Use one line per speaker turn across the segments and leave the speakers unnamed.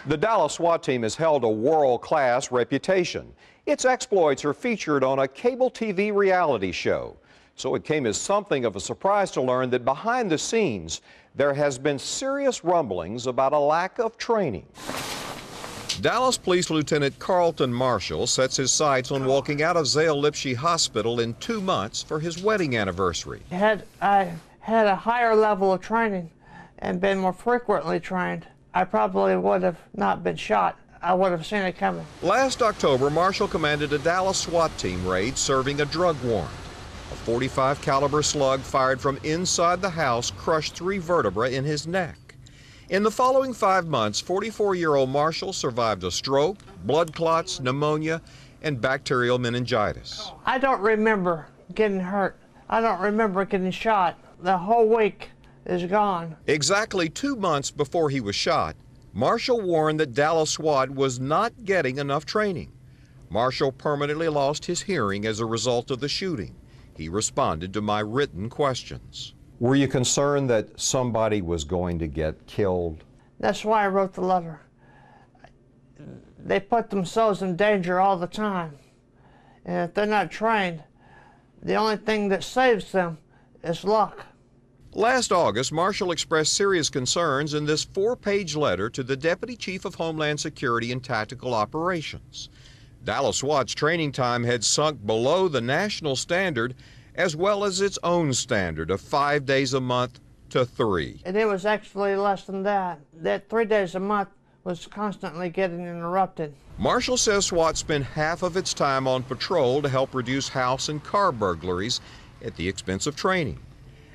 The Dallas SWAT team has held a world-class reputation. Its exploits are featured on a cable TV reality show. So it came as something of a surprise to learn that behind the scenes, there has been serious rumblings about a lack of training. Dallas Police Lieutenant Carlton Marshall sets his sights on walking out of Zale-Lipsche Hospital in 2 months for his wedding anniversary.
Had I had a higher level of training and been more frequently trained, I probably would have not been shot. I would have seen it coming.
Last October, Marshall commanded a Dallas SWAT team raid serving a drug warrant. A .45 caliber slug fired from inside the house crushed 3 vertebrae in his neck. In the following 5 months, 44-year-old Marshall survived a stroke, blood clots, pneumonia, and bacterial meningitis.
I don't remember getting hurt. I don't remember getting shot. The whole week is gone.
Exactly 2 months before he was shot, Marshall warned that Dallas SWAT was not getting enough training. Marshall permanently lost his hearing as a result of the shooting. He responded to my written questions. Were you concerned that somebody was going to get killed?
That's why I wrote the letter. They put themselves in danger all the time. And if they're not trained, the only thing that saves them is luck.
Last August, Marshall expressed serious concerns in this 4-page letter to the Deputy Chief of Homeland Security and Tactical Operations. Dallas SWAT's training time had sunk below the national standard, as well as its own standard of 5 days a month to 3.
And it was actually less than that. That 3 days a month was constantly getting interrupted.
Marshall says SWAT spent half of its time on patrol to help reduce house and car burglaries at the expense of training.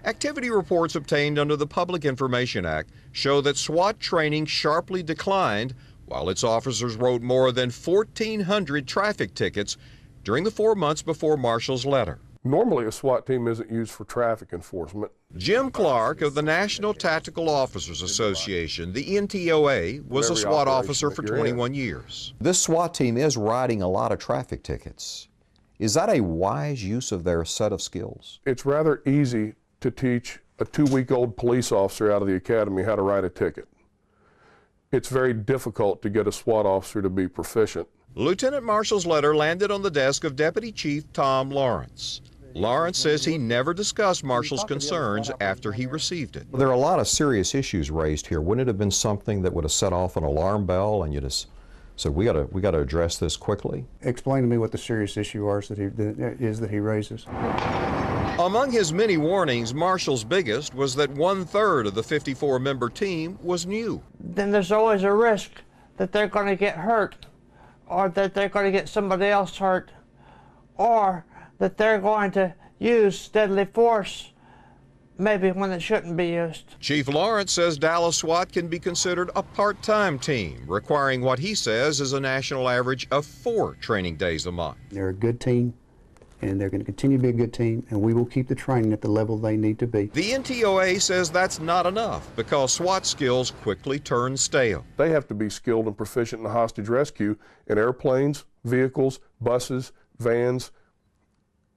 Activity reports obtained under the Public Information Act show that SWAT training sharply declined, while its officers wrote more than 1,400 traffic tickets during the 4 months before Marshall's letter.
Normally, a SWAT team isn't used for traffic enforcement.
Jim Clark of the National Tactical Officers Association, the NTOA, was a SWAT officer for 21 years. This SWAT team is writing a lot of traffic tickets. Is that a wise use of their set of skills?
It's rather easy to teach a 2-week-old police officer out of the academy how to write a ticket. It's very difficult to get a SWAT officer to be proficient.
Lieutenant Marshall's letter landed on the desk of Deputy Chief Tom Lawrence. Lawrence says he never discussed Marshall's concerns after he received it. There are a lot of serious issues raised here. Wouldn't it have been something that would have set off an alarm bell and you just said, we got to address this quickly?
Explain to me what the serious issue is that he raises.
Among his many warnings, Marshall's biggest was that 1/3 of the 54-member team was new.
Then there's always a risk that they're going to get hurt, or that they're going to get somebody else hurt, or that they're going to use deadly force maybe when it shouldn't be used.
Chief Lawrence says Dallas SWAT can be considered a part-time team, requiring what he says is a national average of 4 training days a month.
They're a good team, and they're going to continue to be a good team, and we will keep the training at the level they need to be.
The NTOA says that's not enough because SWAT skills quickly turn stale.
They have to be skilled and proficient in hostage rescue in airplanes, vehicles, buses, vans,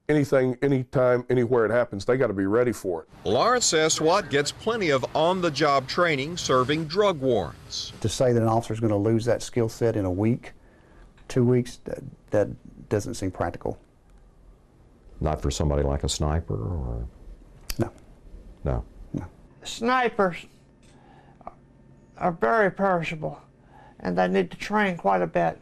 anything, anytime, anywhere it happens. They got to be ready for it.
Lawrence says SWAT gets plenty of on-the-job training serving drug warrants.
To say that an officer is going to lose that skill set in a week, 2 weeks, that doesn't seem practical.
Not for somebody like a sniper, or?
No.
No.
No.
Snipers are very perishable, and they need to train quite a bit.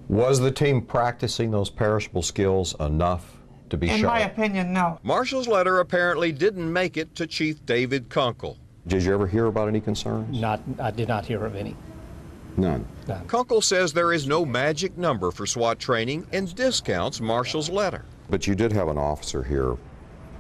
Was the team practicing those perishable skills enough to be shot?
In my opinion, no.
Marshall's letter apparently didn't make it to Chief David Kunkle. Did you ever hear about any concerns?
I did not hear of any.
None.
None.
Kunkle says there is no magic number for SWAT training and discounts Marshall's letter. But you did have an officer here,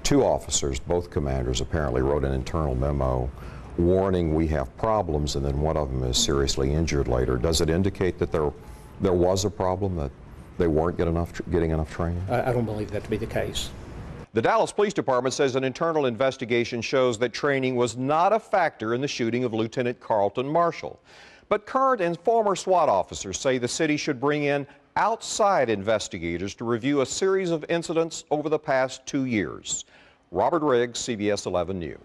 2 officers, both commanders, apparently wrote an internal memo warning we have problems, and then one of them is seriously injured later. Does it indicate that there was a problem, that they weren't getting enough training?
I don't believe that to be the case.
The Dallas Police Department says an internal investigation shows that training was not a factor in the shooting of Lieutenant Carlton Marshall. But current and former SWAT officers say the city should bring in outside investigators to review a series of incidents over the past 2 years. Robert Riggs, CBS 11 News.